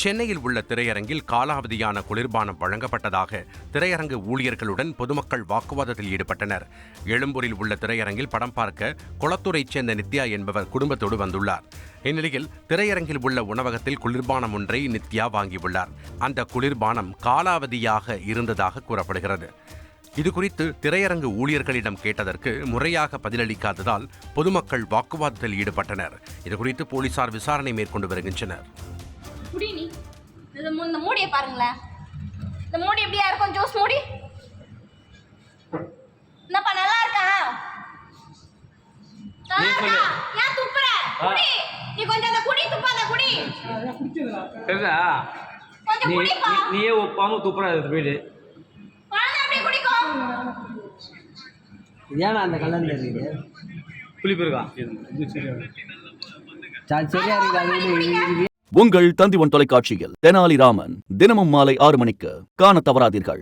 சென்னையில் உள்ள திரையரங்கில் காலாவதியான குளிர்பானம் வழங்கப்பட்டதாக திரையரங்கு ஊழியர்களுடன் பொதுமக்கள் வாக்குவாதத்தில் ஈடுபட்டனர். எழும்பூரில் உள்ள திரையரங்கில் படம் பார்க்க குளத்தூரைச் சேர்ந்த நித்யா என்பவர் குடும்பத்தோடு வந்துள்ளார். இந்நிலையில் திரையரங்கில் உள்ள உணவகத்தில் குளிர்பானம் ஒன்றை நித்யா வாங்கியுள்ளார். அந்த குளிர்பானம் காலாவதியாக இருந்ததாக கூறப்படுகிறது. இதுகுறித்து திரையரங்கு ஊழியர்களிடம் கேட்டதற்கு முறையாக பதிலளிக்காததால் பொதுமக்கள் வாக்குவாதத்தில் ஈடுபட்டனர். இதுகுறித்து போலீசார் விசாரணை மேற்கொண்டு வருகின்றனர். இந்த மூடியை பாருங்களேன். இந்த மூடி எப்படியா இருக்கும்? ஜூஸ் மூடி என்னப்பா நல்லா இருக்கா? ஏன் துப்புற? குடி. நீ கொஞ்சம் அந்த குடி துப்பாத குடி. கொஞ்சம் குடிப்பா. நீயே ஒப்பாம துப்புற அது வீடு. வாங்க அப்படியே குடிக்கும். ஏன்னா அந்த கலர்ல இருக்குது. புளிப்பு இருக்கா? சரியா இருக்குது. உங்கள் தந்தி ஒன் தொலைக்காட்சியில் தெனாலிராமன் தினமும் மாலை 6 மணிக்கு காண தவறாதீர்கள்.